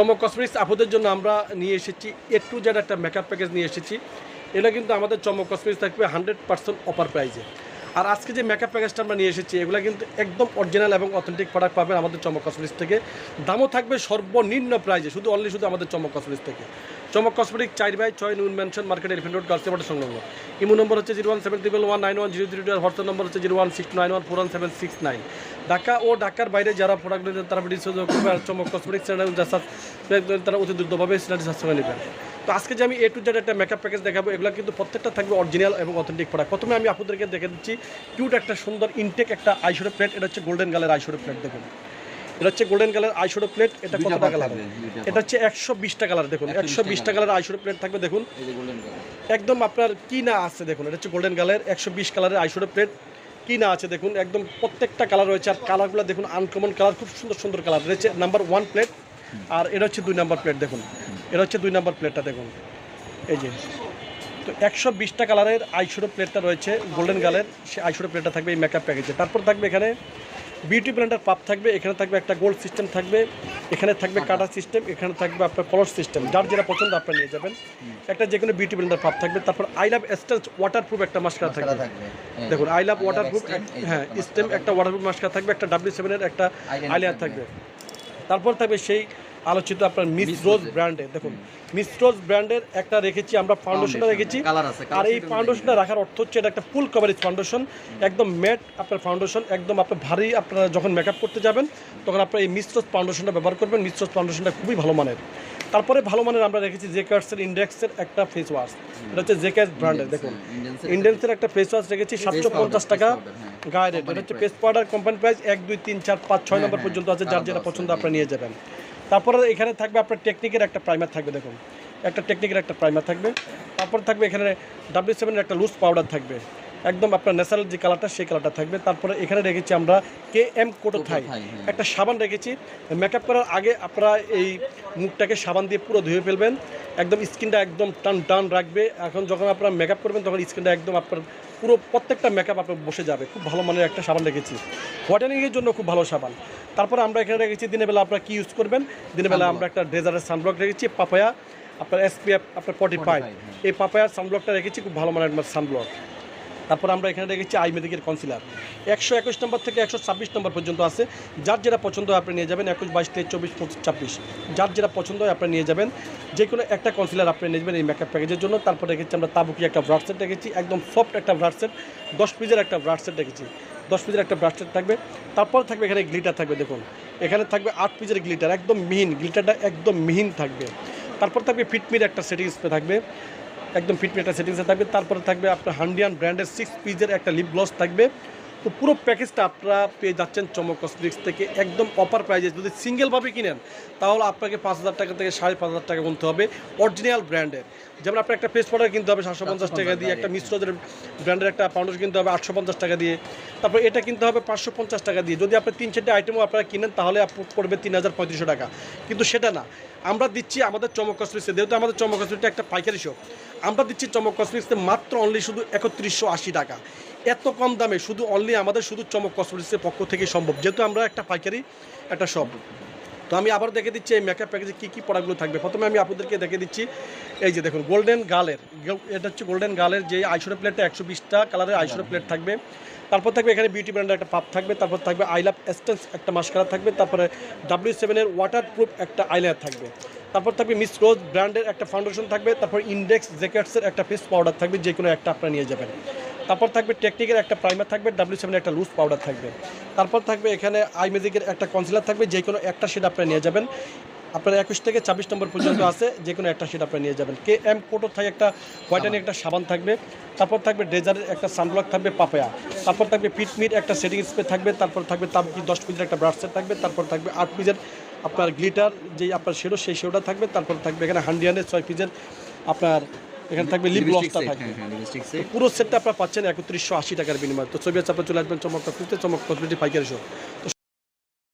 চমক কসমেটিক্স আপুদের জন্য আমরা নিয়ে এসেছি A to Z একটা মেকআপ প্যাকেজ নিয়ে এসেছি। এটা কিন্তু আমাদের চমক কসমেটিক্স থাকবে 100% অফার প্রাইজে। আর আজকে যে মেকআপ প্যাকেজটা আমরা নিয়ে এসেছি এগুলো কিন্তু একদম অরিজিনাল এবং অথেন্টিক প্রোডাক্ট পাবেন আমাদের চমক কসমেটিক্স থেকে। দামও থাকবে সর্বনিম্ন প্রাইজে, শুধু আমাদের চমক কসমেটিক্স থেকে। চমক কসমেটিক 4/6 নুন মেনশন মার্কেট এলিফেন্ট রোড গার্লসেবাটের সংলগ্ন। ইমো নম্বর হচ্ছে 01711911002 আর হোয়াটসঅ্যাপ নম্বর হচ্ছে 01691417769। ঢাকা ও ঢাকার বাইরে যারা প্রোডাক্ট নেবেন তারা ভিডিও করবে। আর চমক কসমেটিক্স চ্যানেল তারা অতি দ্রুতভাবে চ্যানেলটি সাবস্ক্রাইব নেবেন। তো আজকে যে আমি A to Z একটা মেকআপ প্যাকেজ দেখাবো, এগুলো কিন্তু প্রত্যেকটা থাকবে অরিজিনাল এবং অথেন্টিক প্রোডাক্ট। প্রথমে আমি আপনাদেরকে দেখে দিচ্ছি কিউট একটা সুন্দর ইনটেক একটা আইশ্যাডো প্লেট। এটা হচ্ছে গোল্ডেন কালার আইশ্যাডো প্লেট। দেখুন এটা হচ্ছে গোল্ডেন কালার আইশ্যাডো প্লেট। এটা কত টাকা লাগবে? এটা হচ্ছে 120 টাকা কালার। দেখুন 120 টাকা কালার আইশ্যাডো প্লেট থাকবে। দেখুন একদম আপনার কি না আছে দেখুন। এটা হচ্ছে গোল্ডেন কালার 120 কালারের আইশ্যাডো প্লেট। কি না আছে দেখুন, একদম প্রত্যেকটা কালার রয়েছে। আর কালারগুলো দেখুন আনকমন কালার, খুব সুন্দর সুন্দর কালার রয়েছে। নাম্বার 1 প্লেট আর এটা হচ্ছে 2 নাম্বার প্লেট। দেখুন এটা হচ্ছে 2 নাম্বার প্লেটটা দেখুন। এই যে তো 120 টাকা কালারের আইশ্যাডো প্লেটটা রয়েছে গোল্ডেন কালার, সেই আইশ্যাডো প্লেটটা থাকবে এই মেকআপ প্যাকেজে। তারপর থাকবে এখানে বিউটি ব্লেন্ডার পাপ থাকবে, এখানে থাকবে একটা গোল্ড সিস্টেম থাকবে, এখানে থাকবে কাটা সিস্টেম, এখানে থাকবে আপনার কলর সিস্টেম। যার যেটা পছন্দ আপনারা নিয়ে যাবেন। একটা যে কোনো বিউটি ব্লেন্ডার পাপ থাকবে। তারপর আই লাভ এস্টেন্স ওয়াটারপ্রুফ একটা মাস্কারা থাকবে। দেখুন আই লাভ ওয়াটারপ্রুফ, হ্যাঁ স্টেম একটা ওয়াটারপ্রুফ মাস্কারা থাকবে। একটা W7 এর একটা আইলাইনার থাকবে। তারপর থাকবে সেই আলোচিত আপনার মিস রোজ ব্র্যান্ডের। দেখুন মিস রোজ ব্র্যান্ডের একটা রেখেছি আমরা, ফাউন্ডেশনটা রেখেছি। আর এই ফাউন্ডেশনটা রাখার অর্থ হচ্ছে এটা একটা ফুল কভারেজ ফাউন্ডেশন, একদম ম্যাট আপনার ফাউন্ডেশন, একদম আপনার ভারী। আপনারা যখন মেকআপ করতে যাবেন তখন আপনারা এই মিস রোজ ফাউন্ডেশনটা ব্যবহার করবেন। মিস রোজ ফাউন্ডেশনটা খুবই ভালো মানের। তারপরে ভালো মানের আমরা রেখেছি জেকার্সের ইন্ডেক্সের একটা ফেস ওয়াশ। এটা হচ্ছে জেকার্স ব্র্যান্ডের। দেখুন ইন্ডেন্সের একটা ফেস ওয়াশ রেখেছি 750 টাকা গায়ে রেট। এটা হচ্ছে পেস্ট পাউডার কোম্পানি প্রাইস 1 2 3 4 5 6 নম্বর পর্যন্ত আছে। যার যেটা পছন্দ আপনারা নিয়ে যাবেন। তারপরে এখানে থাকবে আপনার টেকনিকের একটা প্রাইমার থাকবে। দেখুন একটা টেকনিকের একটা প্রাইমার থাকবে। তারপর থাকবে এখানে W7 এর একটা লুজ পাউডার থাকবে, একদম আপনার ন্যাচারাল যে কালারটা সেই কালারটা থাকবে। তারপরে এখানে রেখেছি আমরা KM কোটো থাই একটা সাবান রেখেছি। মেকআপ করার আগে আপনারা এই মুখটাকে সাবান দিয়ে পুরো ধুয়ে ফেলবেন, একদম স্কিনটা একদম টান টান রাখবে। এখন যখন আপনারা মেকআপ করবেন তখন স্কিনটা একদম আপনার পুরো প্রত্যেকটা মেকআপ আপনার বসে যাবে। খুব ভালো মানের একটা সাবান রেখেছি, হোয়াইটেনিংয়ের জন্য খুব ভালো সাবান। তারপরে আমরা এখানে রেখেছি দিনের বেলা আপনারা কী ইউজ করবেন। দিনের বেলা আমরা একটা ডেজার্টের সানব্লক রেখেছি, পাপায়া আপনার SPF আপনার 45। এই পাপায়ার সানব্লকটা রেখেছি, খুব ভালো মানের সানব্লক। তারপর আমরা এখানে রেখেছি আইমেডিকের কনসিলার 121 নম্বর থেকে 126 নম্বর পর্যন্ত আছে। যার যেটা পছন্দ হয় আপনি নিয়ে যাবেন। 21 22 23 24 25 26 যার যেটা পছন্দ হয় আপনি নিয়ে যাবেন। যে কোনো একটা কনসিলার আপনি নিয়ে যাবেন এই মেকআপ প্যাকেজের জন্য। তারপর রেখেছি আমরা তাবুকি একটা ব্রাশ সেট রেখেছি, একদম সফট একটা ব্রাশ সেট, 10 পিসের একটা ব্রাশ সেট রেখেছি। 10 পিসের একটা ব্রাশ সেট থাকবে। তারপর থাকবে এখানে গ্লিটার থাকবে। দেখুন এখানে থাকবে 8 পিসের গ্লিটার, একদম মিহিন, গ্লিটারটা একদম মিহিন থাকবে। তারপর থাকবে ফিটমির একটা সেটিং স্প্রে থাকবে, একদম ফিটমি একটা সেটিংসে থাকবে। তারপরে থাকবে আপনার হান্ডিয়ান ব্র্যান্ডের 6 পিসের একটা লিপ গ্লস থাকবে। তো পুরো প্যাকেজটা আপনারা পেয়ে যাচ্ছেন চমক কসমেটিক্স থেকে একদম অফার প্রাইজে। যদি সিঙ্গেলভাবে কিনেন তাহলে আপনাকে 5,000 টাকা থেকে 5,500 টাকা গুনতে হবে অরিজিনাল ব্র্যান্ডের। যেমন আপনার একটা ফেস পাউডার কিনতে হবে 750 টাকা দিয়ে, একটা মিস রোজের ব্র্যান্ডের একটা পাউডার কিনতে হবে 850 টাকা দিয়ে, তারপর এটা কিনতে হবে 550 টাকা দিয়ে। যদি আপনি 3-4টা আইটেমও আপনারা কিনেন তাহলে পড়বে 3,3500 টাকা। কিন্তু সেটা না, আমরা দিচ্ছি আমাদের চমক কসমেটিক্সে, যেহেতু আমাদের চমক কসমেটিক্স একটা পাইকারি শপ, আমরা দিচ্ছি চমক কসমেটিক্সে মাত্র অনলি শুধু 3180 টাকা। এত কম দামে শুধু অনলি আমাদের শুধু চমক কসমেটিক্সের পক্ষ থেকে সম্ভব, যেহেতু আমরা একটা পাইকারি একটা শপ। তো আমি আবার দেখে দিচ্ছি এই মেকআপ প্যাকেজে কী কী প্রোডাক্টগুলো থাকবে। প্রথমে আমি আপনাদেরকে দেখে দিচ্ছি এই যে দেখুন গোল্ডেন গার্লের, এটা হচ্ছে গোল্ডেন গার্লের যে আইশ্যাডো প্লেটটা 120টা কালারের আইশ্যাডো প্লেট থাকবে। তারপর থাকবে এখানে বিউটি ব্র্যান্ডের একটা পাপ থাকবে। তারপর থাকবে আই লাভ এস্টেন্স একটা মাস্কারা থাকবে। তারপরে W7 এর ওয়াটারপ্রুফ একটা আইলাইনার থাকবে। তারপর থাকবে মিস রোজ ব্র্যান্ডের একটা ফাউন্ডেশন থাকবে। তারপর ইন্ডেক্স জেকেটসের একটা ফেস পাউডার থাকবে, যে কোনো একটা আপনারা নিয়ে যাবেন। তারপর থাকবে টেকনিকের একটা প্রাইমার থাকবে, W7 এর একটা লুজ পাউডার থাকবে। তারপর থাকবে এখানে আইমেজিকের একটা কনসিলার থাকবে, যে কোনো একটা শেড আপনারা নিয়ে যাবেন। আপনার 21 থেকে 26 নম্বর পর্যন্ত আছে, যে কোনো একটা শেড আপনারা নিয়ে যাবেন। KM কোটো থাই একটা হোয়াইটেনিং একটা সাবান থাকবে। তারপর থাকবে ডেজারের একটা সানব্লক থাকবে পাপায়া। তারপর থাকবে ফিটমির একটা সেটিং স্প্রে থাকবে। তারপর থাকবে তাবুকি 10 পিসের একটা ব্রাশ সেট থাকবে। তারপর থাকবে 8 পিসের আপনার গ্লিটার যেই আপনার শেডো সেই শেডোটা থাকবে। তারপর থাকবে এখানে হান্ডিয়ানের 6 পিসের আপনার এখানে থাকবে লিপ গ্লসটা থাকবে। পুরো সেটটা আপনারা পাচ্ছেন 3180 টাকার বিনিময়ে। তো ছবি আছে আপনারা চলে আসবেন চমক কসমেটিক্সে, চমক কসমেটিক্স পাইকারি শপ।